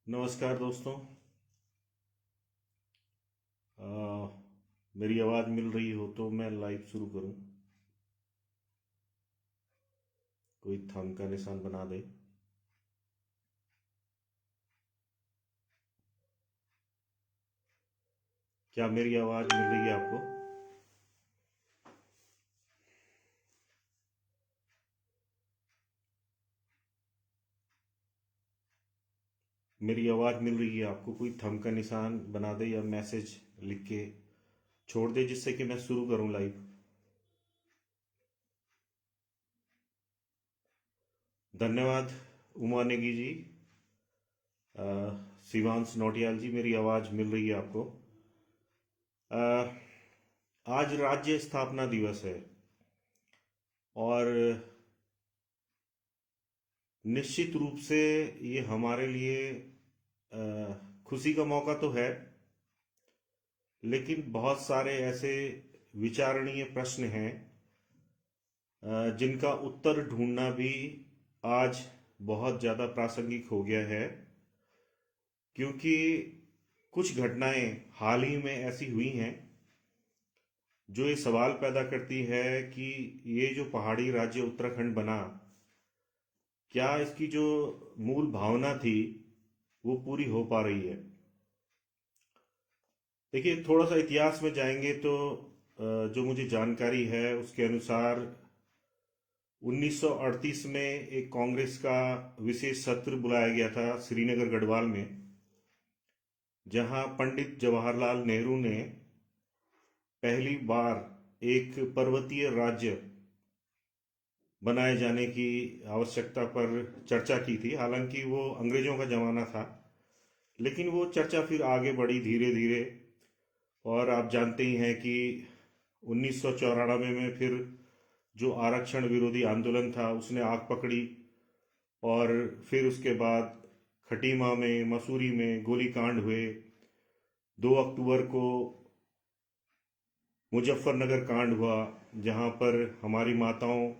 नमस्कार दोस्तों। आ, मेरी आवाज़ मिल रही हो तो मैं लाइव शुरू करूं। कोई थंब का निशान बना दे। क्या मेरी आवाज़ मिल रही है आपको? मेरी आवाज़ मिल रही है आपको? कोई थंब का निशान बना दे या मैसेज लिख के छोड़ दे जिससे कि मैं शुरू करूं लाइव। धन्यवाद उमा नेगी जी। आ, शिवांश नौटियाल जी, मेरी आवाज़ मिल रही है आपको? आ, आज राज्य स्थापना दिवस है और निश्चित रूप से ये हमारे लिए खुशी का मौका तो है, लेकिन बहुत सारे ऐसे विचारणीय प्रश्न हैं जिनका उत्तर ढूंढना भी आज बहुत ज़्यादा प्रासंगिक हो गया है, क्योंकि कुछ घटनाएं हाल ही में ऐसी हुई हैं जो ये सवाल पैदा करती है कि ये जो पहाड़ी राज्य उत्तराखंड बना, क्या इसकी जो मूल भावना थी वो पूरी हो पा रही है। देखिए, थोड़ा सा इतिहास में जाएंगे तो जो मुझे जानकारी है उसके अनुसार 1938 में एक कांग्रेस का विशेष सत्र बुलाया गया था श्रीनगर गढ़वाल में, जहां पंडित जवाहरलाल नेहरू ने पहली बार एक पर्वतीय राज्य बनाए जाने की आवश्यकता पर चर्चा की थी। हालांकि वो अंग्रेजों का जमाना था, लेकिन वो चर्चा फिर आगे बढ़ी धीरे धीरे। और आप जानते ही हैं कि 1994 में फिर जो आरक्षण विरोधी आंदोलन था उसने आग पकड़ी, और फिर उसके बाद खटीमा में, मसूरी में गोलीकांड हुए। 2 अक्टूबर को मुजफ्फरनगर कांड हुआ, जहां पर हमारी माताओं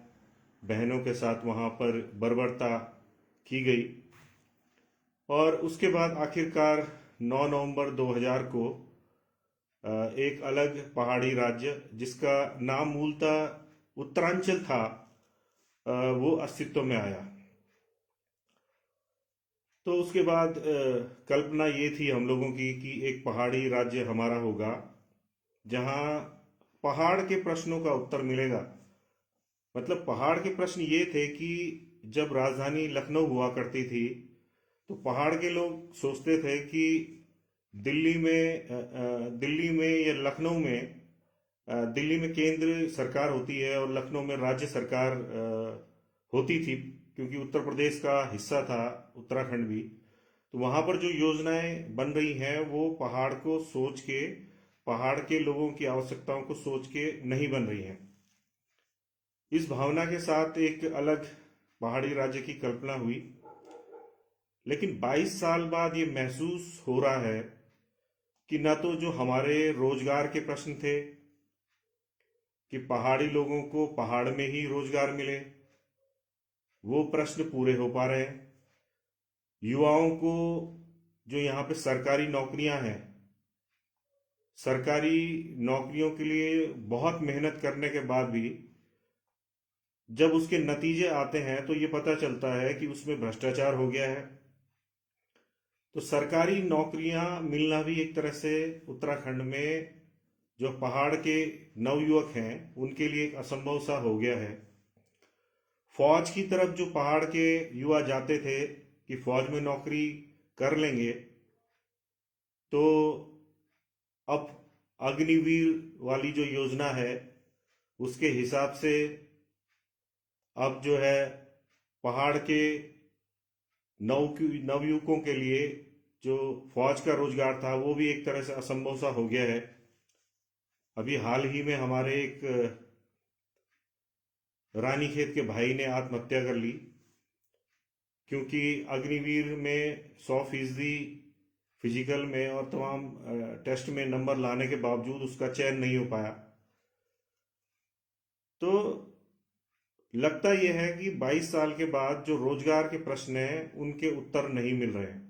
बहनों के साथ वहां पर बर्बरता की गई। और उसके बाद आखिरकार 9 नवंबर 2000 को एक अलग पहाड़ी राज्य जिसका नाम मूलतः उत्तरांचल था, वो अस्तित्व में आया। तो उसके बाद कल्पना ये थी हम लोगों की कि एक पहाड़ी राज्य हमारा होगा जहां पहाड़ के प्रश्नों का उत्तर मिलेगा। मतलब पहाड़ के प्रश्न ये थे कि जब राजधानी लखनऊ हुआ करती थी तो पहाड़ के लोग सोचते थे कि दिल्ली में या लखनऊ में, दिल्ली में केंद्र सरकार होती है और लखनऊ में राज्य सरकार होती थी, क्योंकि उत्तर प्रदेश का हिस्सा था उत्तराखंड भी। तो वहां पर जो योजनाएं बन रही हैं वो पहाड़ को सोच के, पहाड़ के लोगों की आवश्यकताओं को सोच के नहीं बन रही हैं। इस भावना के साथ एक अलग पहाड़ी राज्य की कल्पना हुई। लेकिन 22 साल बाद ये महसूस हो रहा है कि न तो जो हमारे रोजगार के प्रश्न थे कि पहाड़ी लोगों को पहाड़ में ही रोजगार मिले, वो प्रश्न पूरे हो पा रहे हैं। युवाओं को जो यहाँ पे सरकारी नौकरियां हैं, सरकारी नौकरियों के लिए बहुत मेहनत करने के बाद भी जब उसके नतीजे आते हैं तो ये पता चलता है कि उसमें भ्रष्टाचार हो गया है। तो सरकारी नौकरियां मिलना भी एक तरह से उत्तराखंड में जो पहाड़ के नवयुवक हैं उनके लिए एक असंभव सा हो गया है। फौज की तरफ जो पहाड़ के युवा जाते थे कि फौज में नौकरी कर लेंगे, तो अब अग्निवीर वाली जो योजना है उसके हिसाब से अब जो है पहाड़ के नवयुवकों के लिए जो फौज का रोजगार था वो भी एक तरह से असंभव सा हो गया है। अभी हाल ही में हमारे एक रानीखेत के भाई ने आत्महत्या कर ली, क्योंकि अग्निवीर में 100% फिजिकल में और तमाम टेस्ट में नंबर लाने के बावजूद उसका चयन नहीं हो पाया। तो लगता यह है कि 22 साल के बाद जो रोजगार के प्रश्न हैं उनके उत्तर नहीं मिल रहे हैं।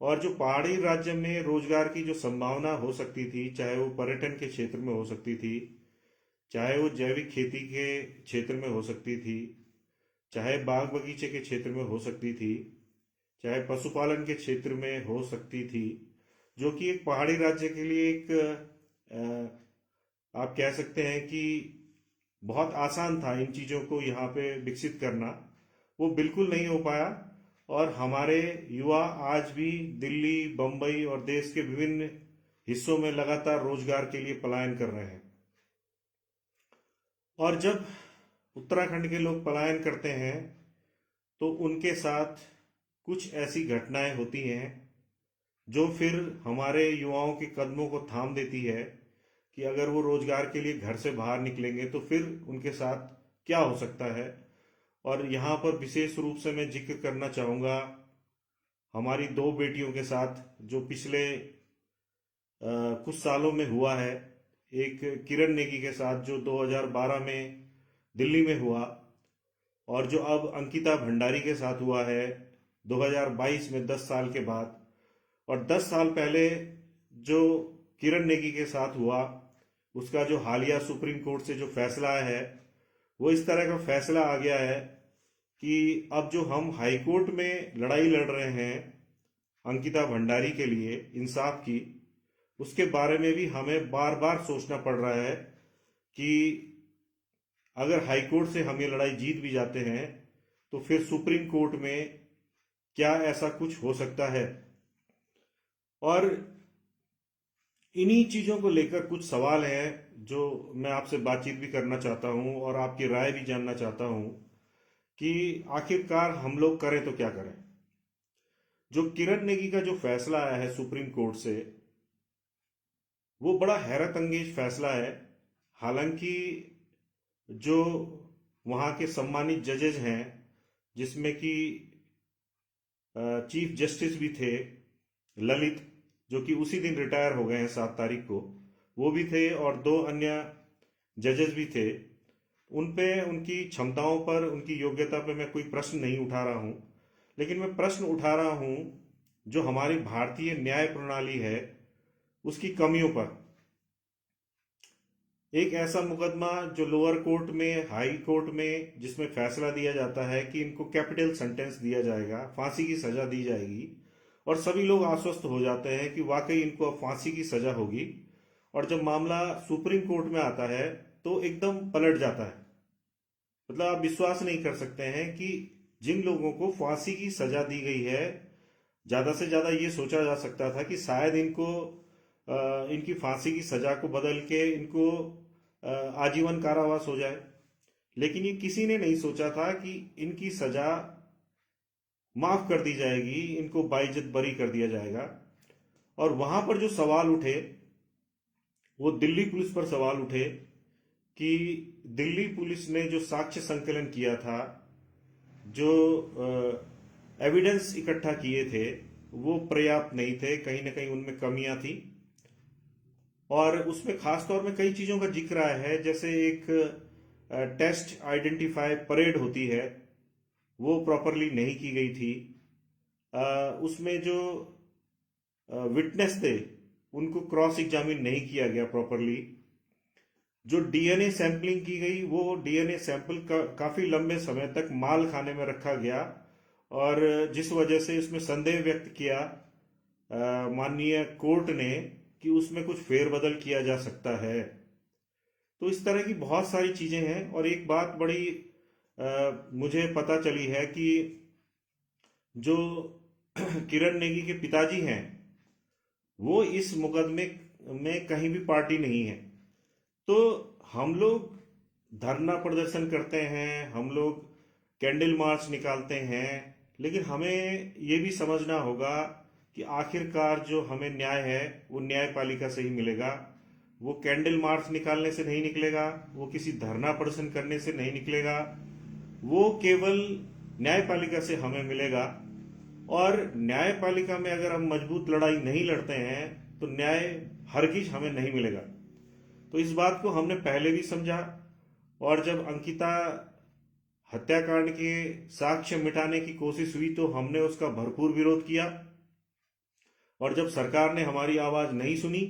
और जो पहाड़ी राज्य में रोजगार की जो संभावना हो सकती थी, चाहे वो पर्यटन के क्षेत्र में हो सकती थी, चाहे वो जैविक खेती के क्षेत्र में हो सकती थी, चाहे बाग बगीचे के क्षेत्र में हो सकती थी, चाहे पशुपालन के क्षेत्र में हो सकती थी, जो कि एक पहाड़ी राज्य के लिए एक आप कह सकते हैं कि बहुत आसान था इन चीज़ों को यहाँ पे विकसित करना, वो बिल्कुल नहीं हो पाया। और हमारे युवा आज भी दिल्ली, बम्बई और देश के विभिन्न हिस्सों में लगातार रोजगार के लिए पलायन कर रहे हैं। और जब उत्तराखंड के लोग पलायन करते हैं तो उनके साथ कुछ ऐसी घटनाएं होती हैं जो फिर हमारे युवाओं के कदमों को थाम देती है कि अगर वो रोजगार के लिए घर से बाहर निकलेंगे तो फिर उनके साथ क्या हो सकता है। और यहाँ पर विशेष रूप से मैं जिक्र करना चाहूँगा हमारी दो बेटियों के साथ जो पिछले कुछ सालों में हुआ है। एक किरण नेगी के साथ जो 2012 में दिल्ली में हुआ, और जो अब अंकिता भंडारी के साथ हुआ है 2022 में 10 साल के बाद। और 10 साल पहले जो किरण नेगी के साथ हुआ, उसका जो हालिया सुप्रीम कोर्ट से जो फैसला है वो इस तरह का फैसला आ गया है कि अब जो हम हाई कोर्ट में लड़ाई लड़ रहे हैं अंकिता भंडारी के लिए इंसाफ की, उसके बारे में भी हमें बार बार सोचना पड़ रहा है कि अगर हाई कोर्ट से हम ये लड़ाई जीत भी जाते हैं तो फिर सुप्रीम कोर्ट में क्या ऐसा कुछ हो सकता है। और इन्हीं चीज़ों को लेकर कुछ सवाल हैं जो मैं आपसे बातचीत भी करना चाहता हूं और आपकी राय भी जानना चाहता हूं कि आखिरकार हम लोग करें तो क्या करें। जो किरण नेगी का जो फैसला आया है सुप्रीम कोर्ट से, वो बड़ा हैरत अंगेज फैसला है। हालांकि जो वहाँ के सम्मानित जजेज हैं, जिसमें कि चीफ जस्टिस भी थे ललित, जो कि उसी दिन रिटायर हो गए हैं 7 तारीख को, वो भी थे, और दो अन्य जजेस भी थे। उन पे उनकी क्षमताओं पर, उनकी योग्यता पे मैं कोई प्रश्न नहीं उठा रहा हूँ, लेकिन मैं प्रश्न उठा रहा हूँ जो हमारी भारतीय न्याय प्रणाली है उसकी कमियों पर। एक ऐसा मुकदमा जो लोअर कोर्ट में, हाई कोर्ट में, जिसमें फैसला दिया जाता है कि इनको कैपिटल सेंटेंस दिया जाएगा, फांसी की सजा दी जाएगी, और सभी लोग आश्वस्त हो जाते हैं कि वाकई इनको अब फांसी की सजा होगी। और जब मामला सुप्रीम कोर्ट में आता है तो एकदम पलट जाता है। मतलब आप विश्वास नहीं कर सकते हैं कि जिन लोगों को फांसी की सजा दी गई है, ज्यादा से ज्यादा ये सोचा जा सकता था कि शायद इनको इनकी फांसी की सजा को बदल के इनको आजीवन कारावास हो जाए, लेकिन ये किसी ने नहीं सोचा था कि इनकी सजा माफ कर दी जाएगी, इनको बाइज्जत बरी कर दिया जाएगा। और वहां पर जो सवाल उठे वो दिल्ली पुलिस पर सवाल उठे कि दिल्ली पुलिस ने जो साक्ष्य संकलन किया था, जो एविडेंस इकट्ठा किए थे, वो पर्याप्त नहीं थे, कहीं ना कहीं उनमें कमियां थी। और उसमें खास तौर में कई चीजों का जिक्र आया है, जैसे एक टेस्ट आइडेंटिफाई परेड होती है, वो प्रॉपरली नहीं की गई थी। उसमें जो विटनेस थे उनको क्रॉस एग्जामिन नहीं किया गया प्रॉपरली। जो डीएनए सैंपलिंग की गई, वो डीएनए सैंपल काफी लंबे समय तक माल खाने में रखा गया, और जिस वजह से इसमें संदेह व्यक्त किया माननीय कोर्ट ने कि उसमें कुछ फेरबदल किया जा सकता है। तो इस तरह की बहुत सारी चीजें हैं। और एक बात बड़ी मुझे पता चली है कि जो किरण नेगी के पिताजी हैं वो इस मुकदमे में कहीं भी पार्टी नहीं है। तो हम लोग धरना प्रदर्शन करते हैं, हम लोग कैंडल मार्च निकालते हैं, लेकिन हमें ये भी समझना होगा कि आखिरकार जो हमें न्याय है वो न्यायपालिका से ही मिलेगा। वो कैंडल मार्च निकालने से नहीं निकलेगा, वो किसी धरना प्रदर्शन करने से नहीं निकलेगा, वो केवल न्यायपालिका से हमें मिलेगा। और न्यायपालिका में अगर हम मजबूत लड़ाई नहीं लड़ते हैं तो न्याय हरगिज हमें नहीं मिलेगा। तो इस बात को हमने पहले भी समझा, और जब अंकिता हत्याकांड के साक्ष्य मिटाने की कोशिश हुई तो हमने उसका भरपूर विरोध किया। और जब सरकार ने हमारी आवाज नहीं सुनी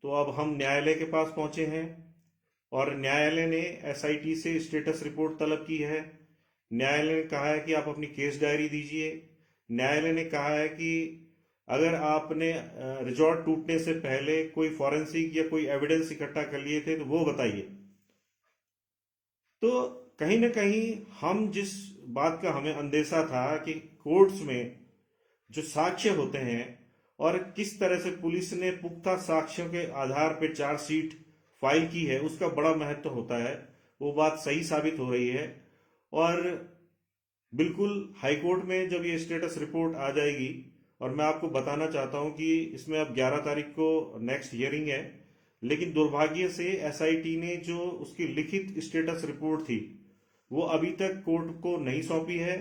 तो अब हम न्यायालय के पास पहुंचे हैं और न्यायालय ने एसआईटी से स्टेटस रिपोर्ट तलब की है। न्यायालय ने कहा है कि आप अपनी केस डायरी दीजिए। न्यायालय ने कहा है कि अगर आपने रिजॉर्ट टूटने से पहले कोई फॉरेंसिक या कोई एविडेंस इकट्ठा कर लिए थे तो वो बताइए। तो कहीं ना कहीं हम जिस बात का हमें अंदेशा था कि कोर्ट्स में जो साक्ष्य होते हैं और किस तरह से पुलिस ने पुख्ता साक्ष्यों के आधार पर चार्जशीट फाइल की है उसका बड़ा महत्व होता है, वो बात सही साबित हो रही है। और बिल्कुल हाईकोर्ट में जब ये स्टेटस रिपोर्ट आ जाएगी, और मैं आपको बताना चाहता हूं कि इसमें अब 11 तारीख को नेक्स्ट हियरिंग है, लेकिन दुर्भाग्य से एसआईटी ने जो उसकी लिखित स्टेटस रिपोर्ट थी वो अभी तक कोर्ट को नहीं सौंपी है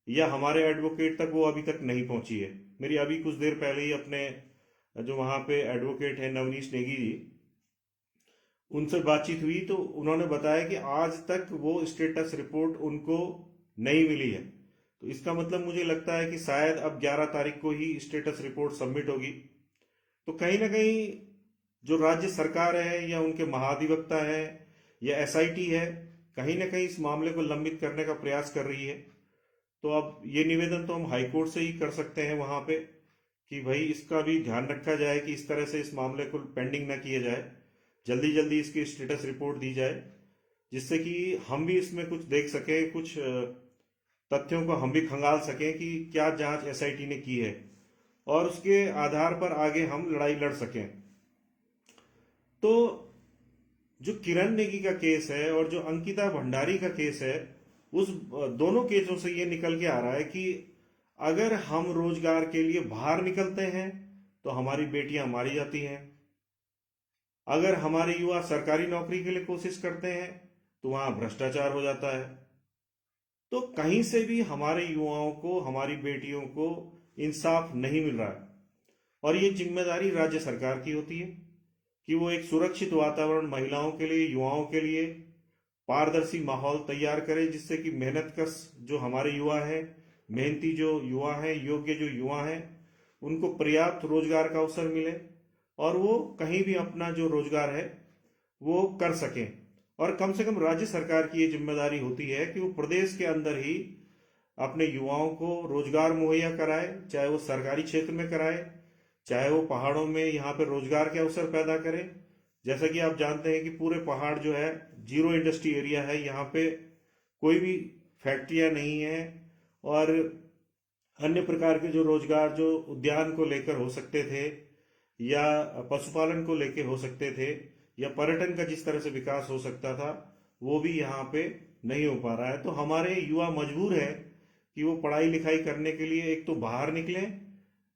या हमारे एडवोकेट तक वो अभी तक नहीं पहुंची है। मेरी अभी कुछ देर पहले ही अपने जो वहां पे एडवोकेट है नवनीश नेगी जी, उनसे बातचीत हुई तो उन्होंने बताया कि आज तक वो स्टेटस रिपोर्ट उनको नहीं मिली है। तो इसका मतलब मुझे लगता है कि शायद अब 11 तारीख को ही स्टेटस रिपोर्ट सबमिट होगी। तो कहीं ना कहीं जो राज्य सरकार है या उनके महाधिवक्ता है या एसआईटी है, कहीं ना कहीं इस मामले को लंबित करने का प्रयास कर रही है। तो अब ये निवेदन तो हम हाईकोर्ट से ही कर सकते हैं वहां पे कि भाई इसका भी ध्यान रखा जाए कि इस तरह से इस मामले को पेंडिंग ना किया जाए, जल्दी जल्दी इसकी स्टेटस रिपोर्ट दी जाए, जिससे कि हम भी इसमें कुछ देख सकें, कुछ तथ्यों को हम भी खंगाल सकें कि क्या जांच एसआईटी ने की है और उसके आधार पर आगे हम लड़ाई लड़ सकें। तो जो किरण नेगी का केस है और जो अंकिता भंडारी का केस है, उस दोनों केसों से ये निकल के आ रहा है कि अगर हम रोजगार के लिए बाहर निकलते हैं तो हमारी बेटियां मारी जाती हैं, अगर हमारे युवा सरकारी नौकरी के लिए कोशिश करते हैं तो वहां भ्रष्टाचार हो जाता है। तो कहीं से भी हमारे युवाओं को, हमारी बेटियों को इंसाफ नहीं मिल रहा है और ये जिम्मेदारी राज्य सरकार की होती है कि वो एक सुरक्षित वातावरण महिलाओं के लिए, युवाओं के लिए पारदर्शी माहौल तैयार करे, जिससे कि मेहनतकश जो हमारे युवा हैं, मेहनती जो युवा हैं, योग्य जो युवा हैं, उनको पर्याप्त रोजगार का अवसर मिले और वो कहीं भी अपना जो रोजगार है वो कर सकें। और कम से कम राज्य सरकार की ये जिम्मेदारी होती है कि वो प्रदेश के अंदर ही अपने युवाओं को रोजगार मुहैया कराए, चाहे वो सरकारी क्षेत्र में कराए, चाहे वो पहाड़ों में यहाँ पे रोजगार के अवसर पैदा करे। जैसा कि आप जानते हैं कि पूरे पहाड़ जो है जीरो इंडस्ट्री एरिया है, यहाँ पे कोई भी फैक्ट्रियां नहीं है और अन्य प्रकार के जो रोजगार जो उद्यान को लेकर हो सकते थे या पशुपालन को लेकर हो सकते थे या पर्यटन का जिस तरह से विकास हो सकता था, वो भी यहाँ पे नहीं हो पा रहा है। तो हमारे युवा मजबूर है कि वो पढ़ाई लिखाई करने के लिए एक तो बाहर निकलें,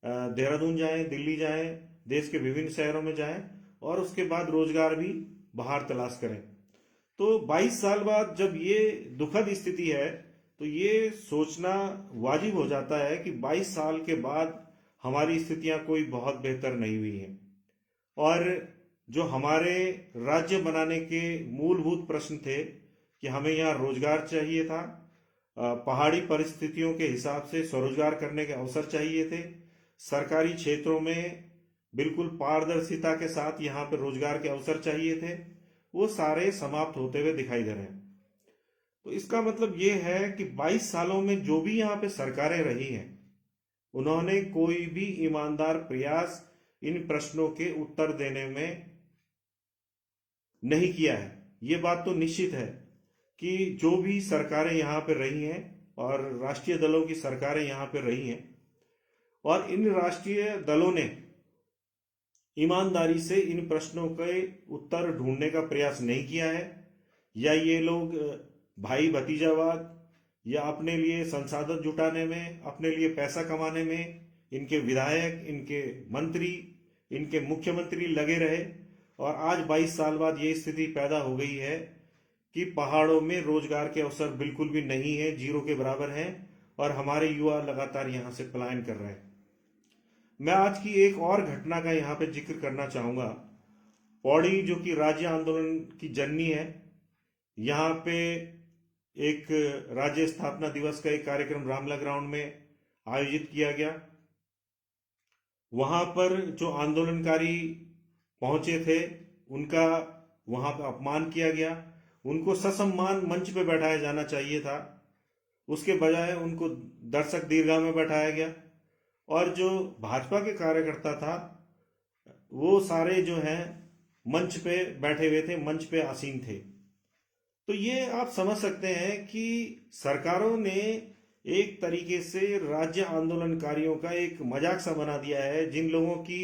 देहरादून जाएं, दिल्ली जाएं, देश के विभिन्न शहरों में जाएं और उसके बाद रोजगार भी बाहर तलाश करें। तो 22 साल बाद जब ये दुखद स्थिति है तो ये सोचना वाजिब हो जाता है कि 22 साल के बाद हमारी स्थितियां कोई बहुत बेहतर नहीं हुई हैं और जो हमारे राज्य बनाने के मूलभूत प्रश्न थे कि हमें यहाँ रोजगार चाहिए था, पहाड़ी परिस्थितियों के हिसाब से स्वरोजगार करने के अवसर चाहिए थे, सरकारी क्षेत्रों में बिल्कुल पारदर्शिता के साथ यहाँ पर रोजगार के अवसर चाहिए थे, वो सारे समाप्त होते हुए दिखाई दे रहे हैं। तो इसका मतलब ये है कि 22 सालों में जो भी यहाँ पे सरकारें रही हैं, उन्होंने कोई भी ईमानदार प्रयास इन प्रश्नों के उत्तर देने में नहीं किया है। ये बात तो निश्चित है कि जो भी सरकारें यहाँ पे रही हैं और राष्ट्रीय दलों की सरकारें यहाँ पे रही हैं और इन राष्ट्रीय दलों ने ईमानदारी से इन प्रश्नों के उत्तर ढूंढने का प्रयास नहीं किया है, या ये लोग भाई भतीजावाद या अपने लिए संसाधन जुटाने में, अपने लिए पैसा कमाने में इनके विधायक, इनके मंत्री, इनके मुख्यमंत्री लगे रहे और आज 22 साल बाद ये स्थिति पैदा हो गई है कि पहाड़ों में रोजगार के अवसर बिल्कुल भी नहीं है, जीरो के बराबर हैं और हमारे युवा लगातार यहां से पलायन कर रहे हैं। मैं आज की एक और घटना का यहाँ पे जिक्र करना चाहूंगा। पौड़ी जो कि राज्य आंदोलन की जननी है, यहाँ पे एक राज्य स्थापना दिवस का एक कार्यक्रम रामला ग्राउंड में आयोजित किया गया। वहां पर जो आंदोलनकारी पहुंचे थे उनका वहां पर अपमान किया गया। उनको ससम्मान मंच पे बैठाया जाना चाहिए था, उसके बजाय उनको दर्शक दीर्घा में बैठाया गया। और जो भाजपा के कार्यकर्ता था वो सारे जो हैं मंच पे बैठे हुए थे, मंच पे आसीन थे। तो ये आप समझ सकते हैं कि सरकारों ने एक तरीके से राज्य आंदोलनकारियों का एक मजाक सा बना दिया है, जिन लोगों की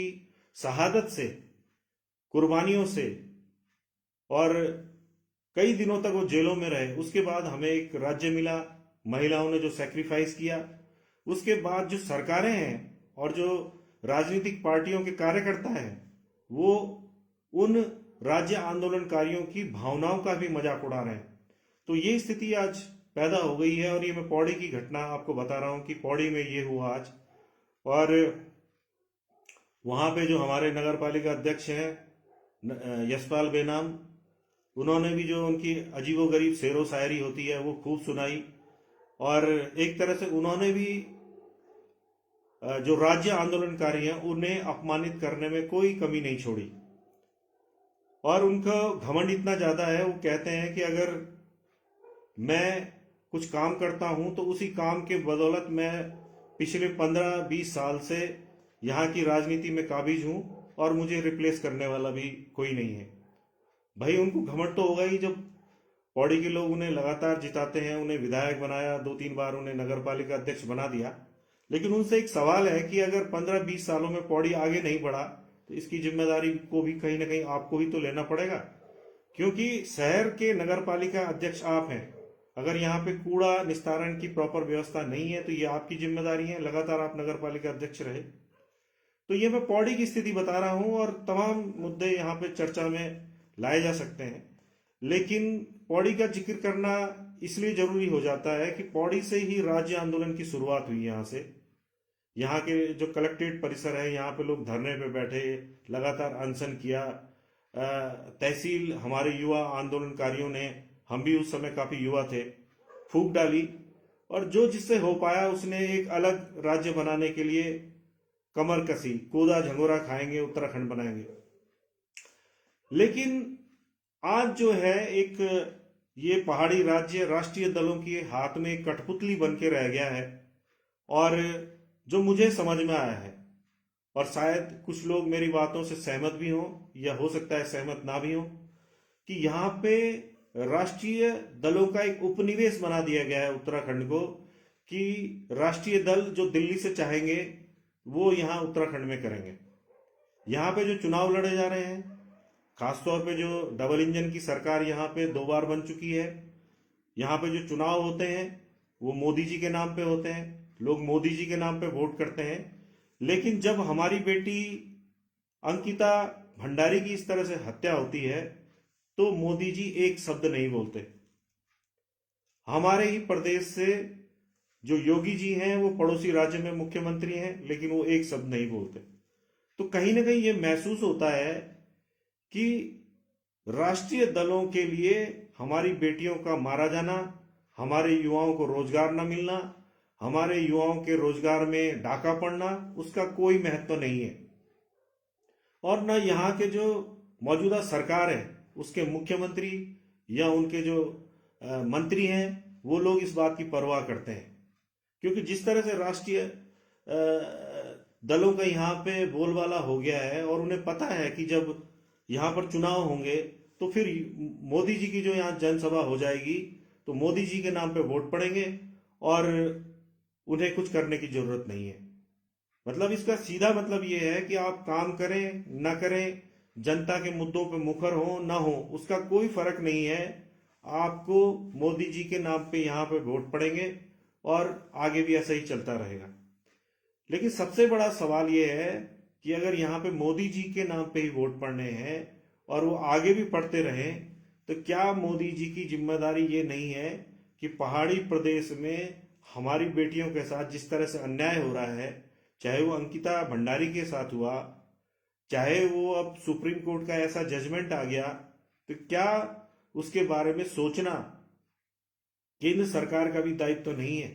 शहादत से, कुर्बानियों से, और कई दिनों तक वो जेलों में रहे, उसके बाद हमें एक राज्य मिला, महिलाओं ने जो सेक्रीफाइस किया, उसके बाद जो सरकारें हैं और जो राजनीतिक पार्टियों के कार्यकर्ता हैं वो उन राज्य आंदोलनकारियों की भावनाओं का भी मजाक उड़ा रहे हैं। तो ये स्थिति आज पैदा हो गई है। और ये मैं पौड़ी की घटना आपको बता रहा हूं कि पौड़ी में ये हुआ आज। और वहां पे जो हमारे नगर पालिका अध्यक्ष हैं यशपाल बेनाम, उन्होंने भी जो उनकी अजीबोगरीब शेरो शायरी होती है वो खूब सुनाई। और एक तरह से उन्होंने भी जो राज्य आंदोलनकारी हैं उन्हें अपमानित करने में कोई कमी नहीं छोड़ी। और उनका घमंड इतना ज्यादा है, वो कहते हैं कि अगर मैं कुछ काम करता हूं तो उसी काम के बदौलत मैं पिछले 15-20 साल से यहाँ की राजनीति में काबिज हूं और मुझे रिप्लेस करने वाला भी कोई नहीं है। भाई उनको घमंड तो होगा ही, जब पौड़ी के लोग उन्हें लगातार जिताते हैं, उन्हें विधायक बनाया, 2-3 बार उन्हें नगर पालिका अध्यक्ष बना दिया। लेकिन उनसे एक सवाल है कि अगर 15-20 सालों में पौड़ी आगे नहीं बढ़ा तो इसकी जिम्मेदारी को भी कहीं ना कहीं आपको ही तो लेना पड़ेगा, क्योंकि शहर के नगर पालिका अध्यक्ष आप हैं। अगर यहाँ पे कूड़ा निस्तारण की प्रॉपर व्यवस्था नहीं है तो ये आपकी जिम्मेदारी है, लगातार आप नगर पालिका अध्यक्ष रहे। तो ये मैं पौड़ी की स्थिति बता रहा हूं और तमाम मुद्दे यहाँ पे चर्चा में लाए जा सकते हैं। लेकिन पौड़ी का जिक्र करना इसलिए जरूरी हो जाता है कि पौड़ी से ही राज्य आंदोलन की शुरुआत हुई। यहाँ से, यहाँ के जो कलेक्ट्रेट परिसर है, यहाँ पे लोग धरने पे बैठे, लगातार अनशन किया। तहसील हमारे युवा आंदोलनकारियों ने, हम भी उस समय काफी युवा थे, फूंक डाली। और जो जिससे हो पाया उसने एक अलग राज्य बनाने के लिए कमर कसी, कूदा झंगोरा खाएंगे, उत्तराखंड बनाएंगे। लेकिन आज जो है एक ये पहाड़ी राज्य राष्ट्रीय दलों के हाथ में एक कठपुतली बन के रह गया है। और जो मुझे समझ में आया है, और शायद कुछ लोग मेरी बातों से सहमत भी हों या हो सकता है सहमत ना भी हों, कि यहाँ पे राष्ट्रीय दलों का एक उपनिवेश बना दिया गया है उत्तराखंड को, कि राष्ट्रीय दल जो दिल्ली से चाहेंगे वो यहाँ उत्तराखंड में करेंगे। यहाँ पे जो चुनाव लड़े जा रहे हैं, खासतौर पे जो डबल इंजन की सरकार यहाँ पे 2 बार बन चुकी है, यहाँ पे जो चुनाव होते हैं वो मोदी जी के नाम पे होते हैं, लोग मोदी जी के नाम पे वोट करते हैं। लेकिन जब हमारी बेटी अंकिता भंडारी की इस तरह से हत्या होती है तो मोदी जी एक शब्द नहीं बोलते। हमारे ही प्रदेश से जो योगी जी हैं वो पड़ोसी राज्य में मुख्यमंत्री हैं, लेकिन वो एक शब्द नहीं बोलते। तो कहीं ना कहीं ये महसूस होता है कि राष्ट्रीय दलों के लिए हमारी बेटियों का मारा जाना, हमारे युवाओं को रोजगार न मिलना, हमारे युवाओं के रोजगार में डाका पड़ना, उसका कोई महत्व नहीं है। और न यहाँ के जो मौजूदा सरकार है उसके मुख्यमंत्री या उनके जो मंत्री हैं वो लोग इस बात की परवाह करते हैं। क्योंकि जिस तरह से राष्ट्रीय दलों का यहाँ पे बोलबाला हो गया है, और उन्हें पता है कि जब यहाँ पर चुनाव होंगे तो फिर मोदी जी की जो यहाँ जनसभा हो जाएगी तो मोदी जी के नाम पे वोट पड़ेंगे और उन्हें कुछ करने की जरूरत नहीं है। मतलब इसका सीधा मतलब ये है कि आप काम करें ना करें, जनता के मुद्दों पे मुखर हो ना हो, उसका कोई फर्क नहीं है। आपको मोदी जी के नाम पे यहाँ पे वोट पड़ेंगे और आगे भी ऐसा ही चलता रहेगा। लेकिन सबसे बड़ा सवाल ये है कि अगर यहाँ पे मोदी जी के नाम पे ही वोट पड़ने हैं और वो आगे भी पड़ते रहें, तो क्या मोदी जी की जिम्मेदारी ये नहीं है कि पहाड़ी प्रदेश में हमारी बेटियों के साथ जिस तरह से अन्याय हो रहा है, चाहे वो अंकिता भंडारी के साथ हुआ, चाहे वो अब सुप्रीम कोर्ट का ऐसा जजमेंट आ गया, तो क्या उसके बारे में सोचना केंद्र सरकार का भी दायित्व तो नहीं है?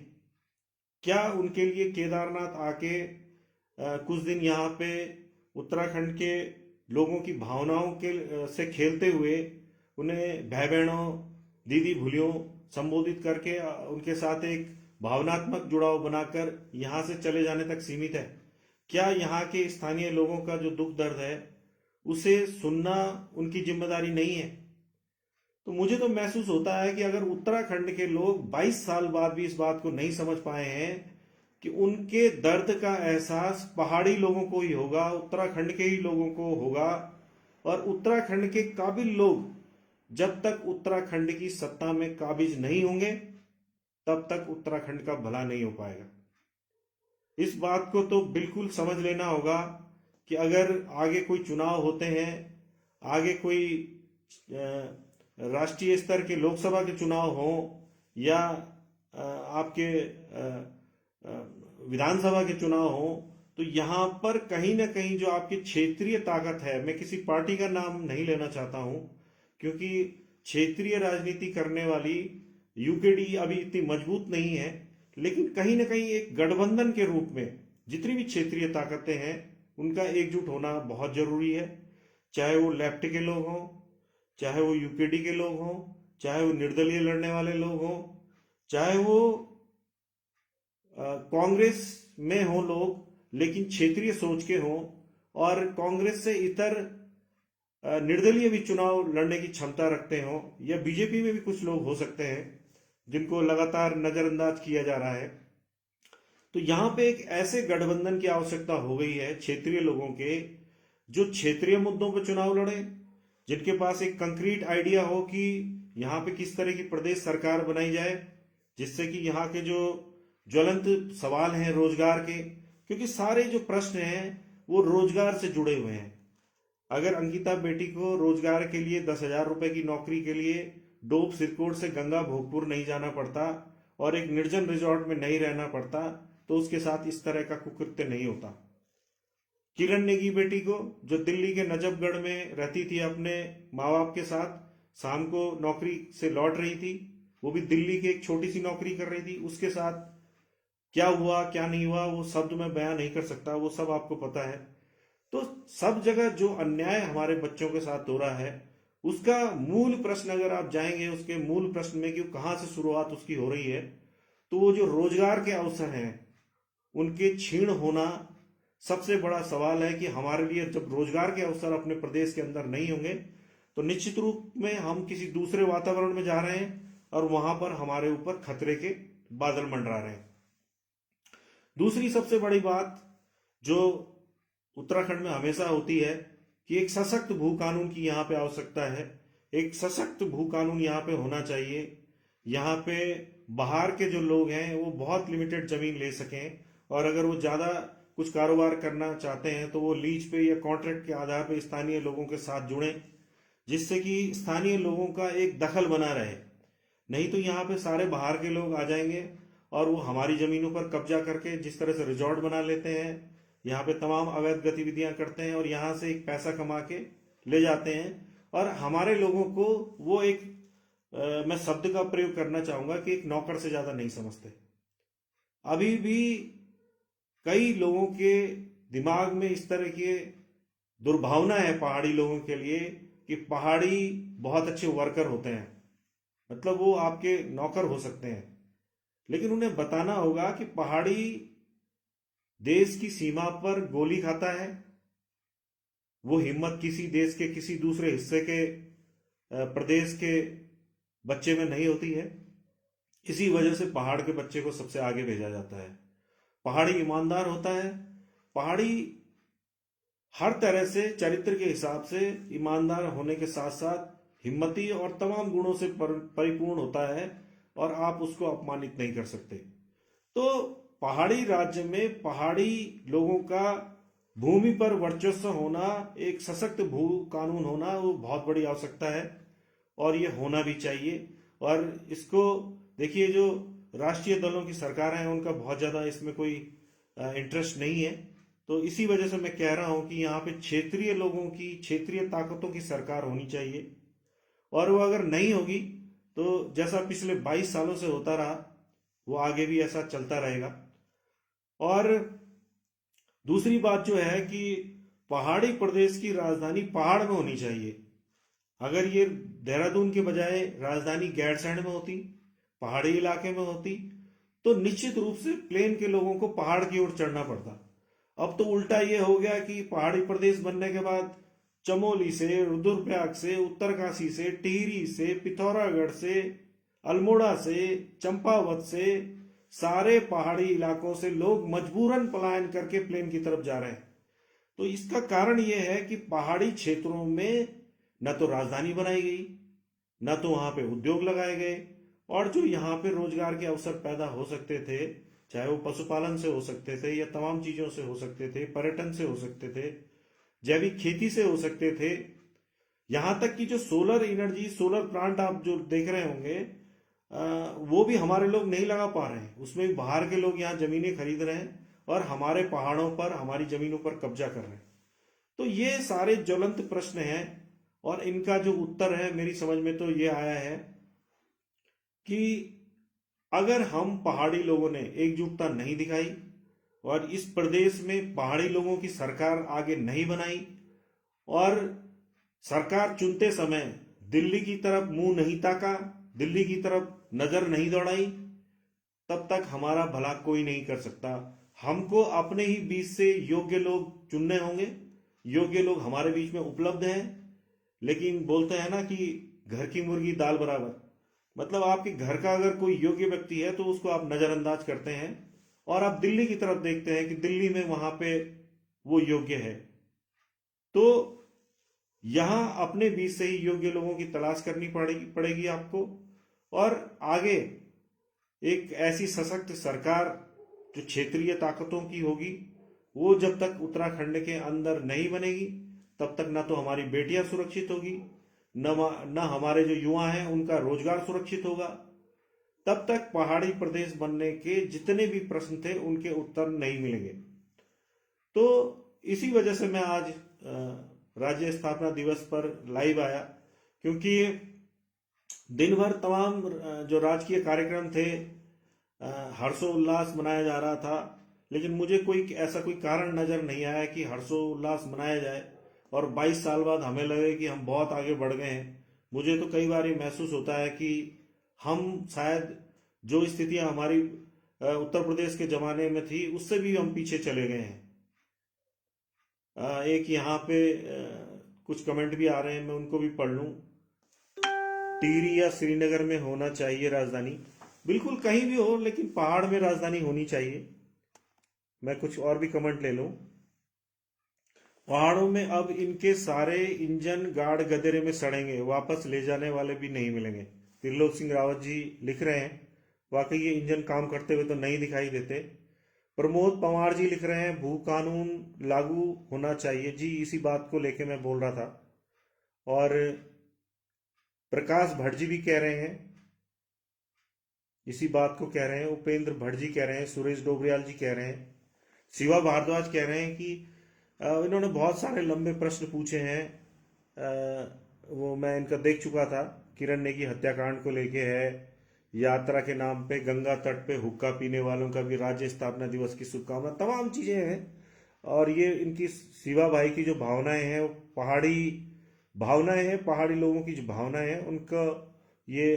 क्या उनके लिए केदारनाथ आके कुछ दिन यहाँ पे उत्तराखंड के लोगों की भावनाओं के से खेलते हुए उन्हें भाई बहनों, दीदी भूलियों संबोधित करके उनके साथ एक भावनात्मक जुड़ाव बनाकर यहाँ से चले जाने तक सीमित है। क्या यहाँ के स्थानीय लोगों का जो दुख दर्द है उसे सुनना उनकी जिम्मेदारी नहीं है? तो मुझे तो महसूस होता है कि अगर उत्तराखंड के लोग 22 साल बाद भी इस बात को नहीं समझ पाए हैं कि उनके दर्द का एहसास पहाड़ी लोगों को ही होगा, उत्तराखंड के ही लोगों को होगा, और उत्तराखंड के काबिल लोग जब तक उत्तराखंड की सत्ता में काबिज नहीं होंगे तब तक उत्तराखंड का भला नहीं हो पाएगा। इस बात को तो बिल्कुल समझ लेना होगा कि अगर आगे कोई चुनाव होते हैं, आगे कोई राष्ट्रीय स्तर के लोकसभा के चुनाव हो या आपके विधानसभा के चुनाव हो, तो यहाँ पर कहीं ना कहीं जो आपकी क्षेत्रीय ताकत है, मैं किसी पार्टी का नाम नहीं लेना चाहता हूं क्योंकि क्षेत्रीय राजनीति करने वाली यूकेडी अभी इतनी मजबूत नहीं है, लेकिन कहीं ना कहीं एक गठबंधन के रूप में जितनी भी क्षेत्रीय ताकतें हैं उनका एकजुट होना बहुत जरूरी है। चाहे वो लेफ्ट के लोग हों, चाहे वो यूकेडी के लोग हों, चाहे वो निर्दलीय लड़ने वाले लोग हों, चाहे वो कांग्रेस में हो लोग लेकिन क्षेत्रीय सोच के हों, और कांग्रेस से इतर निर्दलीय भी चुनाव लड़ने की क्षमता रखते हों, या बीजेपी में भी कुछ लोग हो सकते हैं जिनको लगातार नजरअंदाज किया जा रहा है। तो यहां पे एक ऐसे गठबंधन की आवश्यकता हो गई है क्षेत्रीय लोगों के, जो क्षेत्रीय मुद्दों पर चुनाव लड़े, जिनके पास एक कंक्रीट आइडिया हो कि यहाँ पे किस तरह की प्रदेश सरकार बनाई जाए, जिससे कि यहाँ के जो ज्वलंत सवाल हैं रोजगार के, क्योंकि सारे जो प्रश्न हैं वो रोजगार से जुड़े हुए हैं। अगर अंकिता बेटी को रोजगार के लिए 10,000 रुपए की नौकरी के लिए डोब सिरकोट से गंगा भोगपुर नहीं जाना पड़ता और एक निर्जन रिजॉर्ट में नहीं रहना पड़ता, तो उसके साथ इस तरह का कुकृत्य नहीं होता। किरण नेगी बेटी को, जो दिल्ली के नजफगढ़ में रहती थी अपने माँ बाप के साथ, शाम को नौकरी से लौट रही थी, वो भी दिल्ली की एक छोटी सी नौकरी कर रही थी, उसके साथ क्या हुआ क्या नहीं हुआ वो शब्द में बयां नहीं कर सकता, वो सब आपको पता है। तो सब जगह जो अन्याय हमारे बच्चों के साथ हो रहा है उसका मूल प्रश्न अगर आप जाएंगे उसके मूल प्रश्न में कि कहां से शुरुआत उसकी हो रही है, तो वो जो रोजगार के अवसर हैं उनके छीण होना सबसे बड़ा सवाल है। कि हमारे लिए जब रोजगार के अवसर अपने प्रदेश के अंदर नहीं होंगे तो निश्चित रूप में हम किसी दूसरे वातावरण में जा रहे हैं और वहां पर हमारे ऊपर खतरे के बादल मंडरा रहे हैं। दूसरी सबसे बड़ी बात जो उत्तराखंड में हमेशा होती है कि एक सशक्त भू कानून की यहाँ पे आवश्यकता है। एक सशक्त भू कानून यहाँ पे होना चाहिए। यहाँ पे बाहर के जो लोग हैं वो बहुत लिमिटेड जमीन ले सकें, और अगर वो ज्यादा कुछ कारोबार करना चाहते हैं तो वो लीज पे या कॉन्ट्रैक्ट के आधार पे स्थानीय लोगों के साथ जुड़ें, जिससे कि स्थानीय लोगों का एक दखल बना रहे। नहीं तो यहाँ पे सारे बाहर के लोग आ जाएंगे और वो हमारी जमीनों पर कब्जा करके जिस तरह से रिजॉर्ट बना लेते हैं, यहाँ पे तमाम अवैध गतिविधियां करते हैं और यहाँ से एक पैसा कमा के ले जाते हैं, और हमारे लोगों को वो एक मैं शब्द का प्रयोग करना चाहूंगा कि एक नौकर से ज्यादा नहीं समझते। अभी भी कई लोगों के दिमाग में इस तरह की दुर्भावना है पहाड़ी लोगों के लिए कि पहाड़ी बहुत अच्छे वर्कर होते हैं, मतलब वो आपके नौकर हो सकते हैं। लेकिन उन्हें बताना होगा कि पहाड़ी देश की सीमा पर गोली खाता है, वो हिम्मत किसी देश के किसी दूसरे हिस्से के प्रदेश के बच्चे में नहीं होती है। इसी वजह से पहाड़ के बच्चे को सबसे आगे भेजा जाता है। पहाड़ी ईमानदार होता है, पहाड़ी हर तरह से चरित्र के हिसाब से ईमानदार होने के साथ साथ हिम्मती और तमाम गुणों से परिपूर्ण होता है, और आप उसको अपमानित नहीं कर सकते। तो पहाड़ी राज्य में पहाड़ी लोगों का भूमि पर वर्चस्व होना, एक सशक्त भू कानून होना, वो बहुत बड़ी आवश्यकता है और ये होना भी चाहिए। और इसको देखिए, जो राष्ट्रीय दलों की सरकार है उनका बहुत ज्यादा इसमें कोई इंटरेस्ट नहीं है। तो इसी वजह से मैं कह रहा हूं कि यहाँ पे क्षेत्रीय लोगों की, क्षेत्रीय ताकतों की सरकार होनी चाहिए, और वो अगर नहीं होगी तो जैसा पिछले 22 सालों से होता रहा वो आगे भी ऐसा चलता रहेगा। और दूसरी बात जो है कि पहाड़ी प्रदेश की राजधानी पहाड़ में होनी चाहिए। अगर ये देहरादून के बजाय राजधानी गैरसैंण में होती, पहाड़ी इलाके में होती, तो निश्चित रूप से प्लेन के लोगों को पहाड़ की ओर चढ़ना पड़ता। अब तो उल्टा ये हो गया कि पहाड़ी प्रदेश बनने के बाद चमोली से, रुद्रप्रयाग से, उत्तरकाशी से, टिहरी से, पिथौरागढ़ से, अल्मोड़ा से, चंपावत से, सारे पहाड़ी इलाकों से लोग मजबूरन पलायन करके प्लेन की तरफ जा रहे हैं। तो इसका कारण यह है कि पहाड़ी क्षेत्रों में न तो राजधानी बनाई गई, न तो वहां पे उद्योग लगाए गए, और जो यहाँ पे रोजगार के अवसर पैदा हो सकते थे, चाहे वो पशुपालन से हो सकते थे या तमाम चीजों से हो सकते थे, पर्यटन से हो सकते थे, जैविक खेती से हो सकते थे, यहां तक कि जो सोलर एनर्जी, सोलर प्लांट आप जो देख रहे होंगे, वो भी हमारे लोग नहीं लगा पा रहे हैं। उसमें भी बाहर के लोग यहाँ जमीनें खरीद रहे हैं और हमारे पहाड़ों पर, हमारी जमीनों पर कब्जा कर रहे हैं। तो ये सारे ज्वलंत प्रश्न हैं और इनका जो उत्तर है मेरी समझ में तो ये आया है कि अगर हम पहाड़ी लोगों ने एकजुटता नहीं दिखाई और इस प्रदेश में पहाड़ी लोगों की सरकार आगे नहीं बनाई और सरकार चुनते समय दिल्ली की तरफ मुंह नहीं ताका, दिल्ली की तरफ नजर नहीं दौड़ाई, तब तक हमारा भला कोई नहीं कर सकता। हमको अपने ही बीच से योग्य लोग चुनने होंगे। योग्य लोग हमारे बीच में उपलब्ध हैं, लेकिन बोलते हैं ना कि घर की मुर्गी दाल बराबर। मतलब आपके घर का अगर कोई योग्य व्यक्ति है तो उसको आप नजरअंदाज करते हैं और आप दिल्ली की तरफ देखते हैं कि दिल्ली में वहां पे वो योग्य है। तो यहां अपने बीच से ही योग्य लोगों की तलाश करनी पड़ेगी आपको, और आगे एक ऐसी सशक्त सरकार जो क्षेत्रीय ताकतों की होगी, वो जब तक उत्तराखंड के अंदर नहीं बनेगी तब तक ना तो हमारी बेटियां सुरक्षित होगी, न हमारे जो युवा हैं उनका रोजगार सुरक्षित होगा। तब तक पहाड़ी प्रदेश बनने के जितने भी प्रश्न थे उनके उत्तर नहीं मिलेंगे। तो इसी वजह से मैं आज राज्य स्थापना दिवस पर लाइव आया, क्योंकि दिन भर तमाम जो राजकीय कार्यक्रम थे, हर्षोल्लास मनाया जा रहा था, लेकिन मुझे कोई कारण नजर नहीं आया कि हर्षोल्लास मनाया जाए और 22 साल बाद हमें लगे कि हम बहुत आगे बढ़ गए हैं। मुझे तो कई बार ये महसूस होता है कि हम शायद जो स्थितियां हमारी उत्तर प्रदेश के जमाने में थी उससे भी हम पीछे चले गए हैं। एक यहाँ पे कुछ कमेंट भी आ रहे हैं, मैं उनको भी पढ़ लूं। टिहरी या श्रीनगर में होना चाहिए राजधानी। बिल्कुल कहीं भी हो, लेकिन पहाड़ में राजधानी होनी चाहिए। मैं कुछ और भी कमेंट ले लूं। पहाड़ों में अब इनके सारे इंजन गाड़ गदेरे में सड़ेंगे, वापस ले जाने वाले भी नहीं मिलेंगे। त्रिलोक सिंह रावत जी लिख रहे हैं, वाकई ये इंजन काम करते हुए तो नहीं दिखाई देते। प्रमोद पंवार जी लिख रहे हैं भू कानून लागू होना चाहिए। जी इसी बात को लेके मैं बोल रहा था। और प्रकाश भट्ट जी भी कह रहे हैं, इसी बात को कह रहे हैं। उपेंद्र भट्ट जी कह रहे हैं, सुरेश डोबरियाल जी कह रहे हैं, शिवा भारद्वाज कह रहे हैं कि इन्होंने बहुत सारे लंबे प्रश्न पूछे हैं। वो मैं इनका देख चुका था। किरण नेगी हत्याकांड को लेके है, यात्रा के नाम पे गंगा तट पे हुक्का पीने वालों का भी राज्य स्थापना दिवस की शुभकामना, तमाम चीजें हैं। और ये इनकी शिवा भाई की जो भावनाएं हैं, वो पहाड़ी भावनाएं हैं, पहाड़ी लोगों की जो भावनाएं हैं उनका ये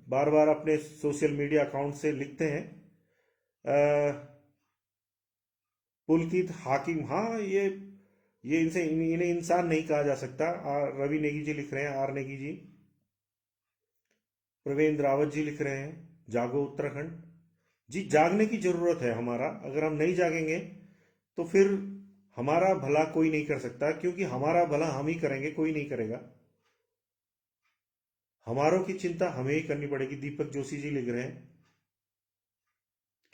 बार बार अपने सोशल मीडिया अकाउंट से लिखते हैं। पुलकित हाकिम, हाँ ये इनसे इन्हें इंसान नहीं कहा जा सकता। रवि नेगी जी लिख रहे हैं, आर नेगी जी। प्रवीण रावत जी लिख रहे हैं जागो उत्तराखंड। जी जागने की जरूरत है हमारा। अगर हम नहीं जागेंगे तो फिर हमारा भला कोई नहीं कर सकता, क्योंकि हमारा भला हम ही करेंगे, कोई नहीं करेगा। हमारों की चिंता हमें ही करनी पड़ेगी। दीपक जोशी जी लिख रहे हैं।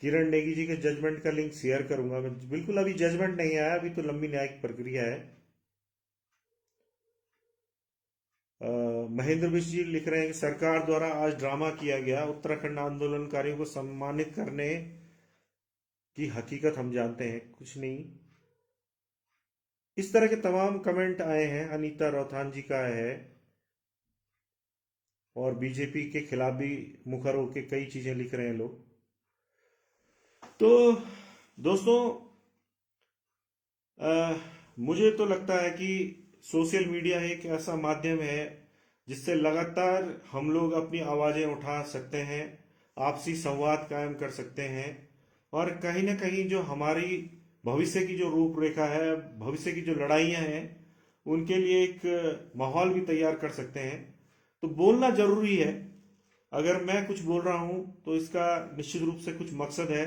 किरण नेगी जी के जजमेंट का लिंक शेयर करूंगा मैं। बिल्कुल अभी जजमेंट नहीं आया, अभी तो लंबी न्यायिक प्रक्रिया है। महेंद्र मिश्र जी लिख रहे हैं कि सरकार द्वारा आज ड्रामा किया गया, उत्तराखंड आंदोलनकारियों को सम्मानित करने की हकीकत हम जानते हैं, कुछ नहीं। इस तरह के तमाम कमेंट आए हैं। अनीता रौथान जी का है, और बीजेपी के खिलाफ भी मुखर होकर कई चीजें लिख रहे हैं लोग। तो दोस्तों, मुझे तो लगता है कि सोशल मीडिया एक ऐसा माध्यम है जिससे लगातार हम लोग अपनी आवाजें उठा सकते हैं, आपसी संवाद कायम कर सकते हैं और कहीं ना कहीं जो हमारी भविष्य की जो रूपरेखा है, भविष्य की जो लड़ाइयां हैं, उनके लिए एक माहौल भी तैयार कर सकते हैं। तो बोलना जरूरी है। अगर मैं कुछ बोल रहा हूं तो इसका निश्चित रूप से कुछ मकसद है।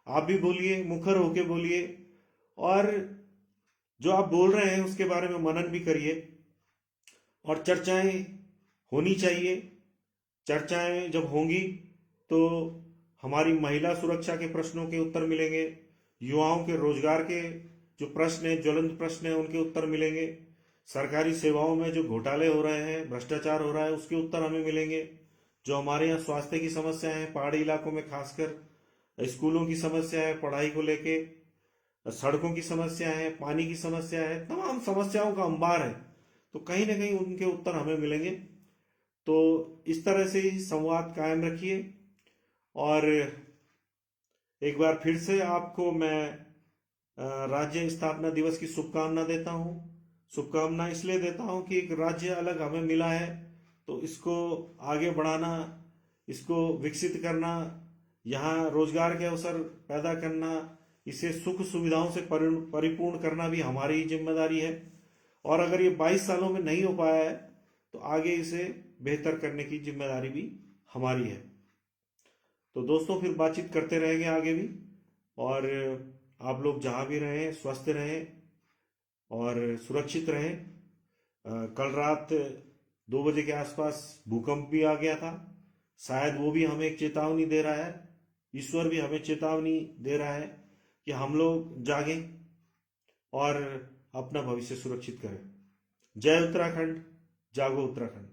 आप भी बोलिए, मुखर होके बोलिए और जो आप बोल रहे हैं उसके बारे में मनन भी करिए और चर्चाएं होनी चाहिए। चर्चाएं जब होंगी तो हमारी महिला सुरक्षा के प्रश्नों के उत्तर मिलेंगे, युवाओं के रोजगार के जो प्रश्न है, ज्वलंत प्रश्न है, उनके उत्तर मिलेंगे, सरकारी सेवाओं में जो घोटाले हो रहे हैं, भ्रष्टाचार हो रहा है, उसके उत्तर हमें मिलेंगे, जो हमारे यहाँ स्वास्थ्य की समस्या है, पहाड़ी इलाकों में खासकर स्कूलों की समस्या है, पढ़ाई को लेके सड़कों की समस्या है, पानी की समस्या है, तमाम समस्याओं का अंबार है। तो कहीं ना कहीं उनके उत्तर हमें मिलेंगे। तो इस तरह से ही संवाद कायम रखिए और एक बार फिर से आपको मैं राज्य स्थापना दिवस की शुभकामना देता हूँ। शुभकामना इसलिए देता हूँ कि एक राज्य अलग हमें मिला है, तो इसको आगे बढ़ाना, इसको विकसित करना, यहाँ रोजगार के अवसर पैदा करना, इसे सुख सुविधाओं से परिपूर्ण करना भी हमारी ही जिम्मेदारी है। और अगर ये 22 सालों में नहीं हो पाया है तो आगे इसे बेहतर करने की जिम्मेदारी भी हमारी है। तो दोस्तों, फिर बातचीत करते रहेंगे आगे भी। और आप लोग जहाँ भी रहें स्वस्थ रहें और सुरक्षित रहें। कल रात 2 बजे के आसपास भूकंप भी आ गया था। शायद वो भी हमें एक चेतावनी दे रहा है, ईश्वर भी हमें चेतावनी दे रहा है कि हम लोग जागें और अपना भविष्य सुरक्षित करें। जय उत्तराखंड, जागो उत्तराखंड।